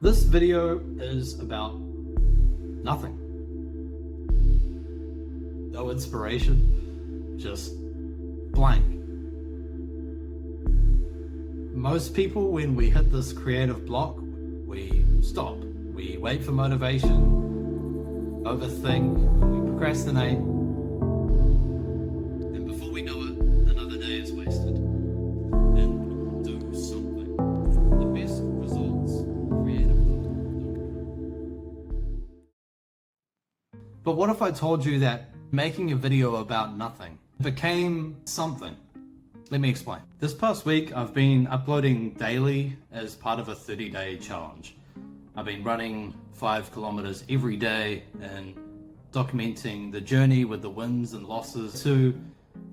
This video is about nothing. No inspiration, just blank. Most people, when we hit this creative block, we stop. We wait for motivation, overthink, we procrastinate, and before we know it, another day is wasted. And do something. The best results creatively. But what if I told you that making a video about nothing became something? Let me explain. This past week, I've been uploading daily as part of a 30-day challenge. I've been running 5 kilometers every day and documenting the journey with the wins and losses to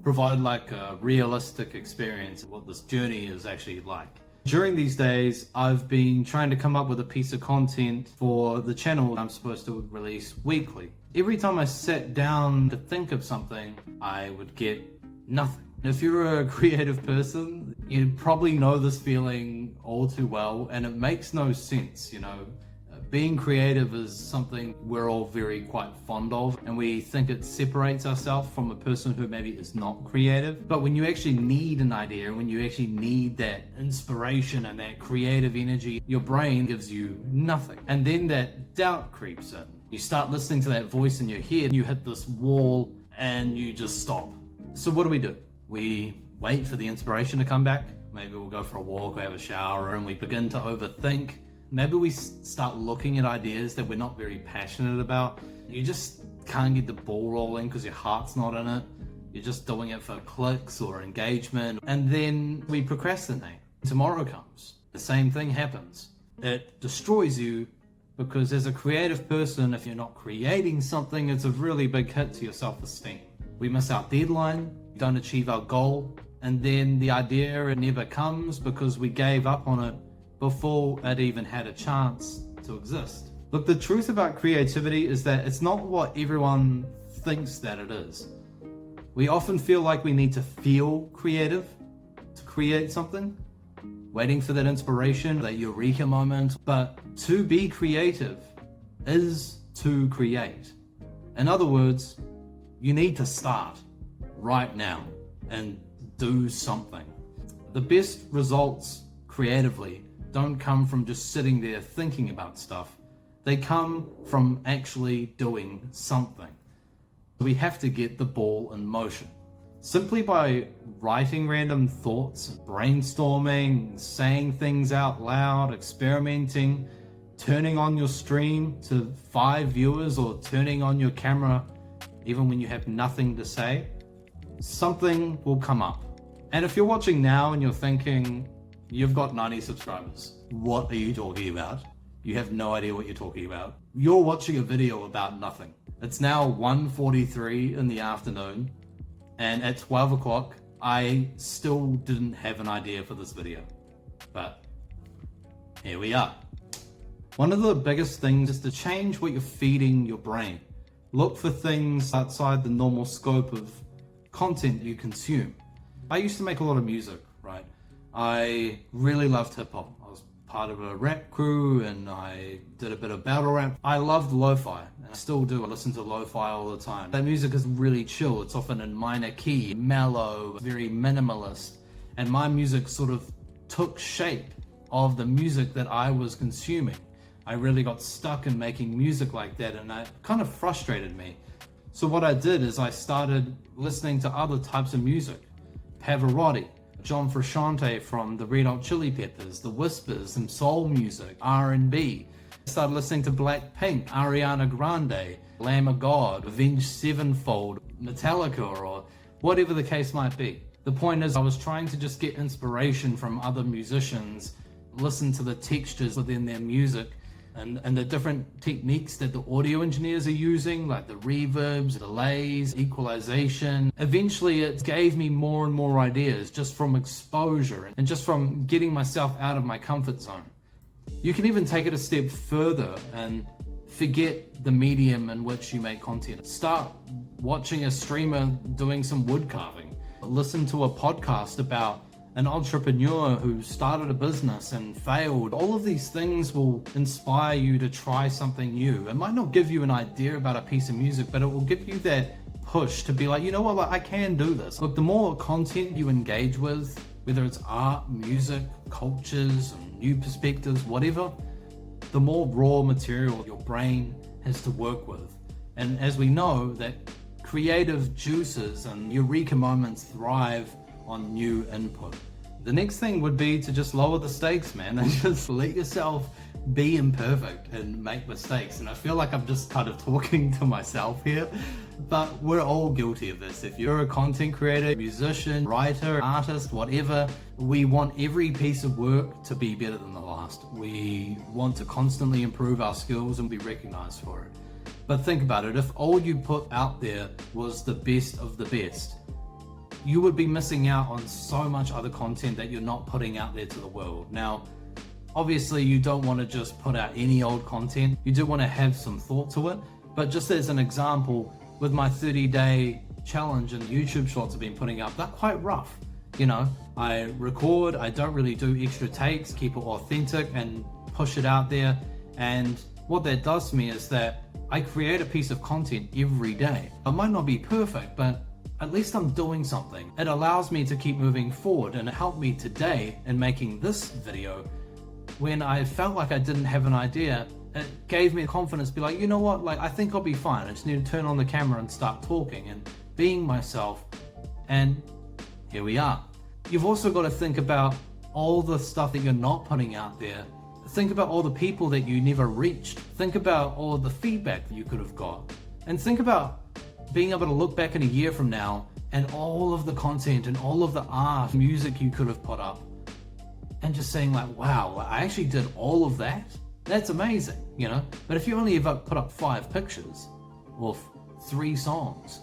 provide like a realistic experience of what this journey is actually like. During these days, I've been trying to come up with a piece of content for the channel I'm supposed to release weekly. Every time I sat down to think of something, I would get nothing. If you're a creative person, you probably know this feeling all too well, and it makes no sense, you know. Being creative is something we're all very quite fond of, and we think it separates ourselves from a person who maybe is not creative. But when you actually need an idea, when you actually need that inspiration and that creative energy, your brain gives you nothing. And then that doubt creeps in. You start listening to that voice in your head, you hit this wall, and you just stop. So what do? We wait for the inspiration to come back. Maybe we'll go for a walk or have a shower, and we begin to overthink. Maybe we start looking at ideas that we're not very passionate about. You just can't get the ball rolling because your heart's not in it. You're just doing it for clicks or engagement. And then we procrastinate. Tomorrow comes. The same thing happens. It destroys you because as a creative person, if you're not creating something, it's a really big hit to your self-esteem. We miss our deadline, don't achieve our goal, and then the idea never comes because we gave up on it before it even had a chance to exist. Look, the truth about creativity is that it's not what everyone thinks that it is. We often feel like we need to feel creative to create something, waiting for that inspiration, that eureka moment. But to be creative is to create. In other words, you need to start right now and do something. The best results creatively don't come from just sitting there thinking about stuff. They come from actually doing something. We have to get the ball in motion. Simply by writing random thoughts, brainstorming, saying things out loud, experimenting, turning on your stream to 5 viewers or turning on your camera even when you have nothing to say, something will come up. And if you're watching now and you're thinking, you've got 90 subscribers, what are you talking about? You have no idea what you're talking about. You're watching a video about nothing. It's now 1:43 in the afternoon, and at 12 o'clock, I still didn't have an idea for this video. But here we are. One of the biggest things is to change what you're feeding your brain. Look for things outside the normal scope of content you consume. I used to make a lot of music, right? I really loved hip hop. I was part of a rap crew and I did a bit of battle rap. I loved lo-fi, and I still do. I listen to lo-fi all the time. That music is really chill. It's often in minor key, mellow, very minimalist. And my music sort of took shape of the music that I was consuming. I really got stuck in making music like that, and it kind of frustrated me. So what I did is I started listening to other types of music. Pavarotti, John Frusciante from the Red Hot Chili Peppers, The Whispers, some soul music, R&B. I started listening to Blackpink, Ariana Grande, Lamb of God, Avenged Sevenfold, Metallica, or whatever the case might be. The point is I was trying to just get inspiration from other musicians, listen to the textures within their music, and the different techniques that the audio engineers are using, like the reverbs, delays, equalization. Eventually it gave me more and more ideas just from exposure and just from getting myself out of my comfort zone. You can even take it a step further and forget the medium in which you make content. Start watching a streamer doing some wood carving. Listen to a podcast about an entrepreneur who started a business and failed. All of these things will inspire you to try something new. It might not give you an idea about a piece of music, but it will give you that push to be like, you know what, like, I can do this. Look, the more content you engage with, whether it's art, music, cultures, new perspectives, whatever, the more raw material your brain has to work with. And as we know, that creative juices and eureka moments thrive on new input. The next thing would be to just lower the stakes, man, and just let yourself be imperfect and make mistakes. And I feel like I'm just kind of talking to myself here, but we're all guilty of this. If you're a content creator, musician, writer, artist, whatever, we want every piece of work to be better than the last. We want to constantly improve our skills and be recognized for it. But think about it, if all you put out there was the best of the best, you would be missing out on so much other content that you're not putting out there to the world. Now, obviously you don't want to just put out any old content. You do want to have some thought to it. But just as an example, with my 30-day challenge and YouTube shorts I've been putting up, they're quite rough. You know, I record, I don't really do extra takes, keep it authentic and push it out there. And what that does to me is that I create a piece of content every day. It might not be perfect, but at least I'm doing something. It allows me to keep moving forward, and it helped me today in making this video. When I felt like I didn't have an idea, it gave me the confidence to be like, you know what, like, I think I'll be fine. I just need to turn on the camera and start talking and being myself. And here we are. You've also got to think about all the stuff that you're not putting out there. Think about all the people that you never reached. Think about all the feedback that you could have got. And think about being able to look back in a year from now and all of the content and all of the art, music you could have put up, and just saying like, wow, I actually did all of that. That's amazing, you know? But if you only ever put up 5 pictures or 3 songs,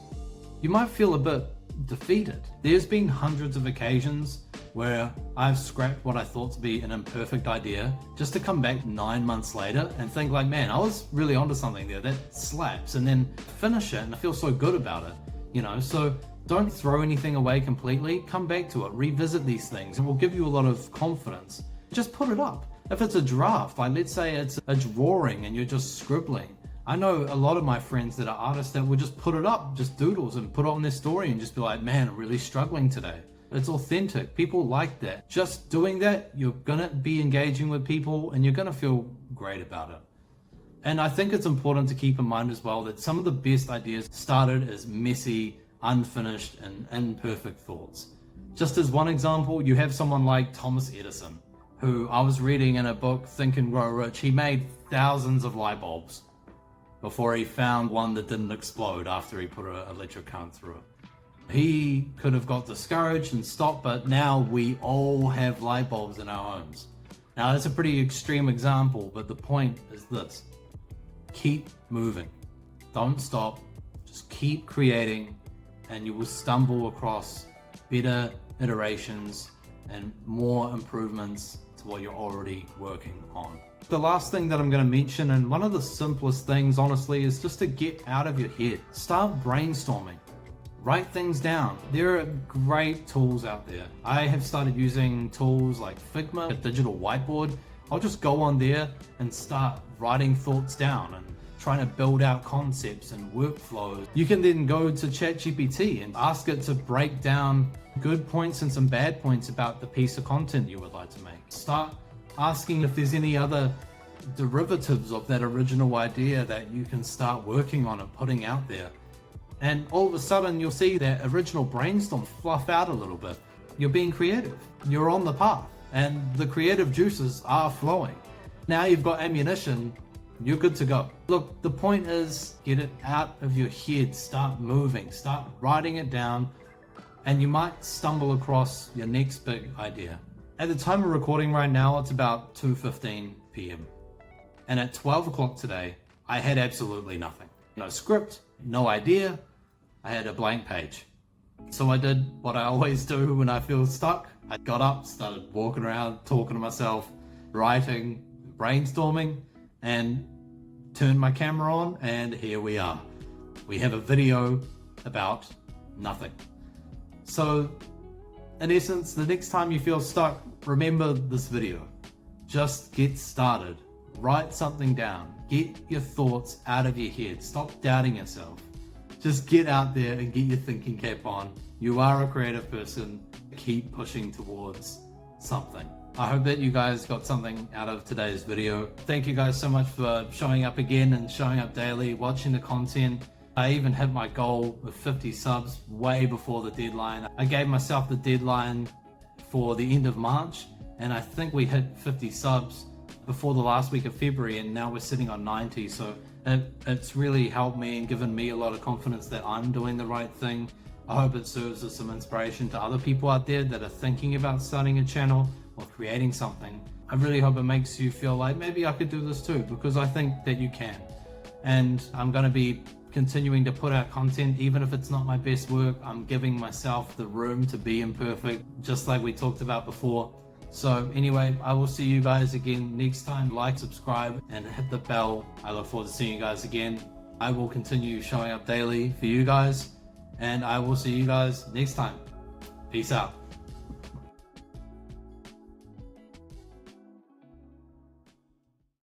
you might feel a bit defeated. There's been hundreds of occasions where I've scrapped what I thought to be an imperfect idea just to come back 9 months later and think like, man, I was really onto something there, that slaps, and then finish it and I feel so good about it, you know? So don't throw anything away completely. Come back to it, revisit these things, and it will give you a lot of confidence. Just put it up. If it's a draft, like let's say it's a drawing and you're just scribbling. I know a lot of my friends that are artists that would just put it up, just doodles, and put it on their story and just be like, man, I'm really struggling today. It's authentic. People like that. Just doing that, you're gonna be engaging with people and you're gonna feel great about it. And I think it's important to keep in mind as well that some of the best ideas started as messy, unfinished, and imperfect thoughts. Just as one example, you have someone like Thomas Edison, who I was reading in a book, Think and Grow Rich. He made thousands of light bulbs before he found one that didn't explode after he put an electric current through it. He could have got discouraged and stopped, but now we all have light bulbs in our homes. Now that's a pretty extreme example, but the point is this: keep moving. Don't stop. Just keep creating, and you will stumble across better iterations and more improvements to what you're already working on. The last thing that I'm going to mention, and one of the simplest things honestly, is just to get out of your head. Start brainstorming. Write things down. There are great tools out there. I have started using tools like Figma, a digital whiteboard. I'll just go on there and start writing thoughts down and trying to build out concepts and workflows. You can then go to ChatGPT and ask it to break down good points and some bad points about the piece of content you would like to make. Start asking if there's any other derivatives of that original idea that you can start working on and putting out there. And all of a sudden you'll see that original brainstorm fluff out a little bit. You're being creative. You're on the path and the creative juices are flowing. Now you've got ammunition. You're good to go. Look, the point is, get it out of your head. Start moving. Start writing it down, and you might stumble across your next big idea. At the time of recording right now, it's about 2:15 p.m. And at 12 o'clock today, I had absolutely nothing. No script, no idea. I had a blank page. So I did what I always do when I feel stuck. I got up, started walking around, talking to myself, writing, brainstorming, and turned my camera on, and here we are. We have a video about nothing. So in essence, the next time you feel stuck, remember this video. Just get started. Write something down. Get your thoughts out of your head. Stop doubting yourself. Just get out there and get your thinking cap on. You are a creative person. Keep pushing towards something. I hope that you guys got something out of today's video. Thank you guys so much for showing up again and showing up daily, watching the content. I even hit my goal of 50 subs way before the deadline. I gave myself the deadline for the end of March, and I think we hit 50 subs before the last week of February, and now we're sitting on 90. So it's really helped me and given me a lot of confidence that I'm doing the right thing. I hope it serves as some inspiration to other people out there that are thinking about starting a channel or creating something. I really hope it makes you feel like maybe I could do this too, because I think that you can. And I'm going to be continuing to put out content, even if it's not my best work. I'm giving myself the room to be imperfect, just like we talked about before. So anyway, I will see you guys again next time. Like, subscribe, and hit the bell. I look forward to seeing you guys again. I will continue showing up daily for you guys, and I will see you guys next time. Peace out.